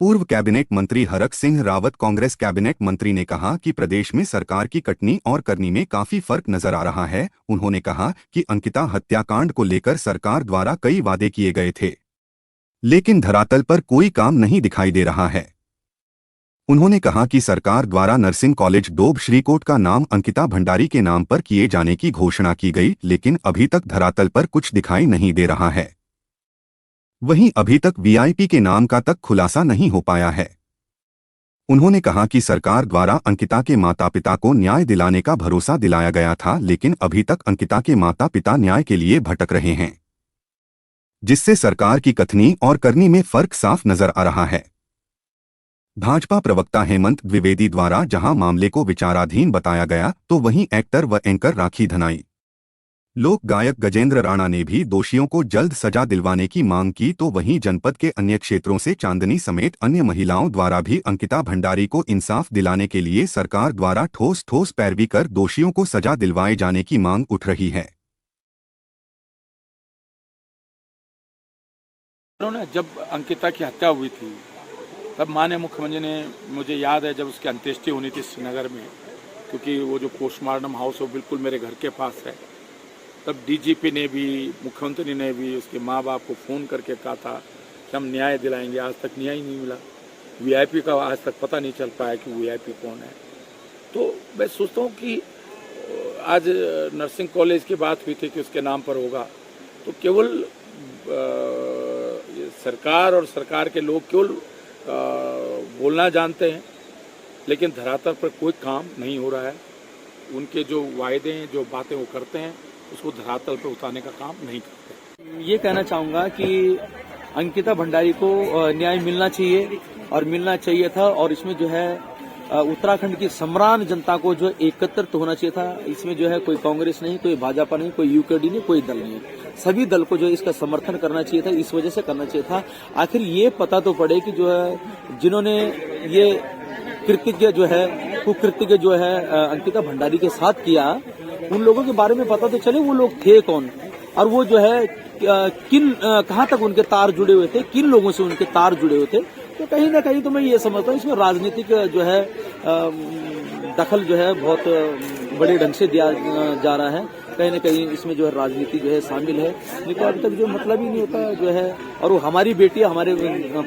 पूर्व कैबिनेट मंत्री हरक सिंह रावत कांग्रेस कैबिनेट मंत्री ने कहा कि प्रदेश में सरकार की कटनी और करनी में काफी फर्क नजर आ रहा है। उन्होंने कहा कि अंकिता हत्याकांड को लेकर सरकार द्वारा कई वादे किए गए थे, लेकिन धरातल पर कोई काम नहीं दिखाई दे रहा है। उन्होंने कहा कि सरकार द्वारा नर्सिंग कॉलेज डोब श्रीकोट का नाम अंकिता भंडारी के नाम पर किए जाने की घोषणा की गई, लेकिन अभी तक धरातल पर कुछ दिखाई नहीं दे रहा है। वहीं अभी तक वीआईपी के नाम का तक खुलासा नहीं हो पाया है। उन्होंने कहा कि सरकार द्वारा अंकिता के माता पिता को न्याय दिलाने का भरोसा दिलाया गया था, लेकिन अभी तक अंकिता के माता पिता न्याय के लिए भटक रहे हैं, जिससे सरकार की कथनी और करनी में फर्क साफ नजर आ रहा है। भाजपा प्रवक्ता हेमंत द्विवेदी द्वारा जहां मामले को विचाराधीन बताया गया, तो वहीं एक्टर व एंकर राखी धनाई, लोक गायक गजेंद्र राणा ने भी दोषियों को जल्द सजा दिलवाने की मांग की। तो वहीं जनपद के अन्य क्षेत्रों से चांदनी समेत अन्य महिलाओं द्वारा भी अंकिता भंडारी को इंसाफ दिलाने के लिए सरकार द्वारा ठोस पैरवी कर दोषियों को सजा दिलवाए जाने की मांग उठ रही है। जब अंकिता की हत्या हुई थी तब माननीय मुख्यमंत्री ने, मुझे याद है जब उसकी अंत्येष्टि होनी थी श्रीनगर में, क्योंकि वो जो पोस्टमार्टम हाउस वो बिल्कुल मेरे घर के पास है, तब डीजीपी ने भी, मुख्यमंत्री ने भी उसके माँ बाप को फ़ोन करके कहा था कि हम न्याय दिलाएंगे। आज तक न्याय नहीं मिला। वीआईपी का आज तक पता नहीं चल पाया कि वीआईपी कौन है। तो मैं सोचता हूँ कि आज नर्सिंग कॉलेज की बात हुई थी कि उसके नाम पर होगा, तो केवल सरकार और सरकार के लोग केवल बोलना जानते हैं, लेकिन धरातल पर कोई काम नहीं हो रहा है। उनके जो वायदे हैं, जो बातें वो करते हैं, उसको धरातल पर उतारने का काम नहीं करते। ये कहना चाहूँगा कि अंकिता भंडारी को न्याय मिलना चाहिए और मिलना चाहिए था, और इसमें जो है उत्तराखंड की सम्रान जनता को जो एकत्रित होना चाहिए था। इसमें जो है कोई कांग्रेस नहीं, कोई भाजपा नहीं, कोई यूकेडी नहीं, कोई दल नहीं है। सभी दल को जो है इसका समर्थन करना चाहिए था। इस वजह से करना चाहिए था, आखिर ये पता तो पड़े कि जो है जिन्होंने ये कृत्य जो है कुकृत्य जो है अंकिता भंडारी के साथ किया, उन लोगों के बारे में पता तो चले वो लोग थे कौन, और वो जो है कहाँ तक उनके तार जुड़े हुए थे, किन लोगों से उनके तार जुड़े हुए थे। तो कहीं ना कहीं तो मैं ये समझता हूँ इसमें राजनीतिक जो है दखल जो है बहुत बड़े ढंग से दिया जा रहा है। कहीं ना कहीं इसमें जो है राजनीति जो है शामिल है, लेकिन अभी तक जो मतलब ही नहीं होता जो है। और वो हमारी बेटी है, हमारे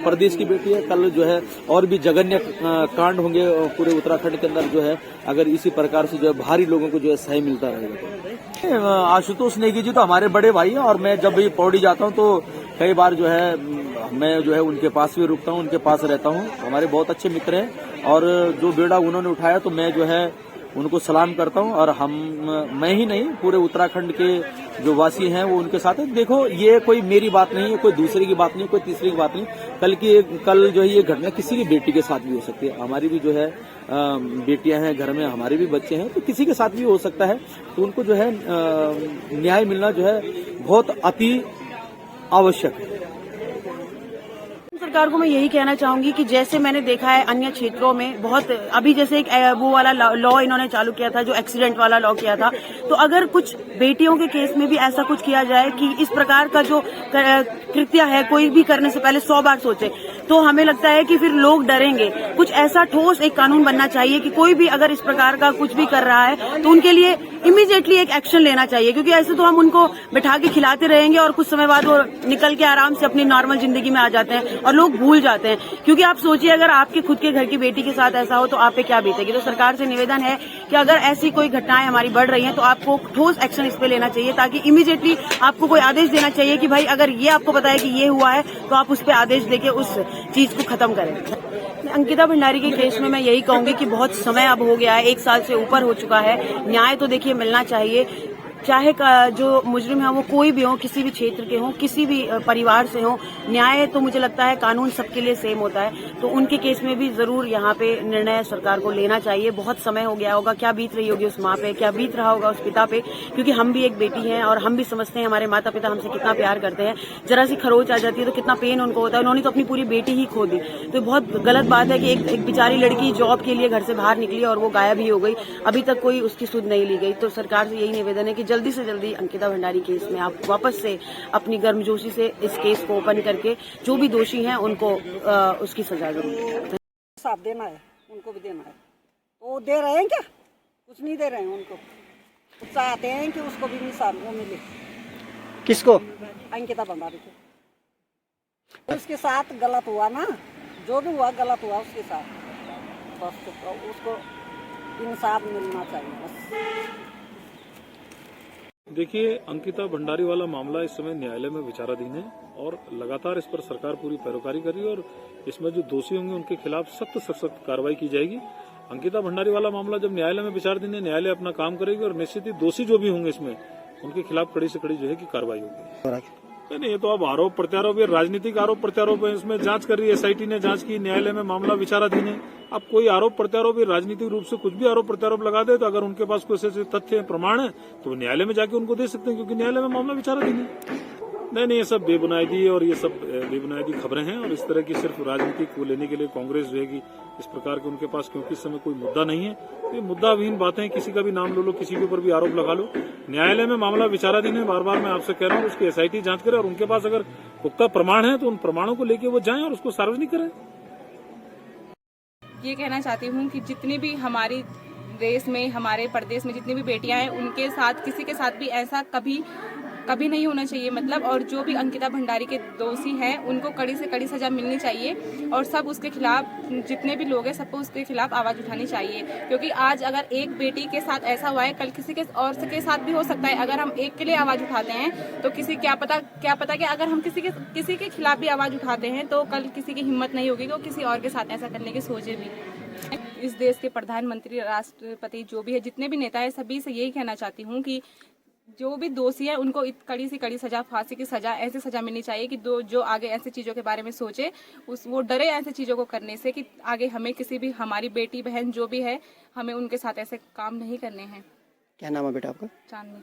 प्रदेश की बेटी है। कल जो है और भी जघन्य कांड होंगे पूरे उत्तराखंड के अंदर जो है, अगर इसी प्रकार से जो है भारी लोगों को जो है सही मिलता रहेगा। आशुतोष नेगी जी तो हमारे बड़े भाई हैं, और मैं जब भी पौड़ी जाता हूँ तो कई बार जो है मैं जो है उनके पास भी रुकता हूँ, उनके पास रहता हूँ। हमारे बहुत अच्छे मित्र हैं, और जो बेड़ा उन्होंने उठाया तो मैं जो है उनको सलाम करता हूँ। और मैं ही नहीं, पूरे उत्तराखंड के जो वासी हैं वो उनके साथ है। देखो, ये कोई मेरी बात नहीं है, कोई दूसरे की बात नहीं, कोई तीसरे की बात नहीं। कल जो है ये घटना किसी की बेटी के साथ भी हो सकती है। हमारी भी जो है बेटियां हैं घर में, हमारे भी बच्चे हैं, तो किसी के साथ भी हो सकता है। तो उनको जो है न्याय मिलना जो है बहुत अति आवश्यक है। सरकार को मैं यही कहना चाहूंगी कि जैसे मैंने देखा है अन्य क्षेत्रों में, बहुत अभी जैसे एक वो वाला लॉ इन्होंने चालू किया था जो एक्सीडेंट वाला लॉ किया था, तो अगर कुछ बेटियों के केस में भी ऐसा कुछ किया जाए कि इस प्रकार का जो कृत्य है कोई भी करने से पहले 100 बार सोचे, तो हमें लगता है कि फिर लोग डरेंगे। कुछ ऐसा ठोस एक कानून बनना चाहिए कि कोई भी अगर इस प्रकार का कुछ भी कर रहा है तो उनके लिए इमीडिएटली एक एक्शन लेना चाहिए, क्योंकि ऐसे तो हम उनको बैठा के खिलाते रहेंगे और कुछ समय बाद वो निकल के आराम से अपनी नॉर्मल जिंदगी में आ जाते हैं और लोग भूल जाते हैं। क्योंकि आप सोचिए, अगर आपके खुद के घर की बेटी के साथ ऐसा हो तो आप पे क्या बीतेगी। तो सरकार से निवेदन है कि अगर ऐसी कोई घटनाएं हमारी बढ़ रही हैं तो आपको ठोस एक्शन इस पे लेना चाहिए, ताकि इमीडिएटली आपको कोई आदेश देना चाहिए कि भाई अगर ये आपको पता है कि ये हुआ है तो आप उस पे आदेश देके उस चीज को खत्म करें। अंकिता भंडारी के केस में मैं यही कहूंगी कि बहुत समय अब हो गया है, 1 साल से ऊपर हो चुका है। न्याय तो देखिए मिलना चाहिए, चाहे जो मुजरिम है वो कोई भी हो, किसी भी क्षेत्र के हों, किसी भी परिवार से हो। न्याय तो मुझे लगता है कानून सबके लिए सेम होता है, तो उनके केस में भी जरूर यहाँ पे निर्णय सरकार को लेना चाहिए। बहुत समय हो गया होगा, क्या बीत रही होगी उस माँ पे, क्या बीत रहा होगा उस पिता पे, क्योंकि हम भी एक बेटी हैं और हम भी समझते हैं हमारे माता पिता हमसे कितना प्यार करते हैं। जरा सी खरोच आ जाती है तो कितना पेन उनको होता है। उन्होंने तो अपनी पूरी बेटी ही खो दी, तो बहुत गलत बात है कि एक बेचारी लड़की जॉब के लिए घर से बाहर निकली और वो गायब ही हो गई, अभी तक कोई उसकी सुध नहीं ली गई। तो सरकार से यही निवेदन है कि जल्दी से जल्दी अंकिता भंडारी केस में आप वापस से अपनी गर्मजोशी से इस केस को ओपन करके जो भी दोषी हैं उनको उसकी सजा जरूर साफ देना है, उनको भी देना है। तो वो दे रहे हैं क्या? कुछ नहीं दे रहे हैं उनको। वो चाहते हैं कि उसको भी इंसाफ वो मिले। किसको? अंकिता भंडारी को। उसके साथ गलत हुआ ना, जो भी हुआ गलत हुआ उसके साथ, बस तो उसको इंसाफ मिलना चाहिए बस। देखिए, अंकिता भंडारी वाला मामला इस समय न्यायालय में विचाराधीन है और लगातार इस पर सरकार पूरी पैरोकारी कर रही है और इसमें जो दोषी होंगे उनके खिलाफ सख्त से सख्त कार्रवाई की जाएगी। अंकिता भंडारी वाला मामला जब न्यायालय में विचाराधीन है, न्यायालय अपना काम करेगी और निश्चित ही दोषी जो भी होंगे इसमें उनके खिलाफ कड़ी से कड़ी जो है कि कार्रवाई होगी। नहीं, ये तो अब आरोप प्रत्यारोप, ये राजनीतिक आरोप प्रत्यारोप है, इसमें जांच कर रही है, एसआईटी ने जांच की, न्यायालय में मामला विचाराधीन है। अब कोई आरोप प्रत्यारोप राजनीतिक रूप से कुछ भी आरोप प्रत्यारोप लगा दे तो अगर उनके पास कोई ऐसे तथ्य प्रमाण है तो वो न्यायालय में जाके उनको दे सकते हैं, क्योंकि न्यायालय में मामला विचाराधीन है। नहीं, ये सब बेबुनियादी और ये सब बेबुनियादी खबरें हैं और इस तरह की सिर्फ राजनीति को लेने के लिए कांग्रेस जो है कि इस प्रकार के उनके पास, क्योंकि इस समय कोई मुद्दा नहीं है, तो ये मुद्दाविहीन बातें, किसी का भी नाम लो, किसी के ऊपर भी आरोप लगा लो। न्यायालय में मामला विचाराधीन है, बार बार मैं आपसे कह रहा हूँ, उसकी एसआईटी जांच करे और उनके पास अगर पुख्ता प्रमाण है तो उन प्रमाणों को लेकर वो जाएं और उसको सार्वजनिक करें। ये कहना चाहती हूँ कि जितनी भी हमारी देश में, हमारे प्रदेश में जितनी भी बेटियां हैं, उनके साथ किसी के साथ भी ऐसा कभी नहीं होना चाहिए। मतलब, और जो भी अंकिता भंडारी के दोषी हैं उनको कड़ी से कड़ी सजा मिलनी चाहिए और सब उसके खिलाफ, जितने भी लोग हैं सबको उसके खिलाफ आवाज उठानी चाहिए, क्योंकि आज अगर एक बेटी के साथ ऐसा हुआ है, कल किसी के और के साथ भी हो सकता है। अगर हम एक के लिए आवाज उठाते हैं तो किसी क्या पता कि अगर हम किसी के खिलाफ भी आवाज उठाते हैं तो कल किसी की हिम्मत नहीं होगी तो किसी और के साथ ऐसा करने की सोचे भी। इस देश के प्रधानमंत्री, राष्ट्रपति, जो भी है, जितने भी नेता है, सभी से यही कहना चाहती हूँ कि जो भी दोषी है उनको कड़ी से कड़ी सजा, फांसी की सजा, ऐसी सजा मिलनी चाहिए कि जो आगे ऐसी चीजों के बारे में सोचे, वो डरे ऐसी चीजों को करने से कि आगे हमें किसी भी, हमारी बेटी बहन जो भी है, हमें उनके साथ ऐसे काम नहीं करने हैं। क्या नाम है बेटा आपका? चांदनी।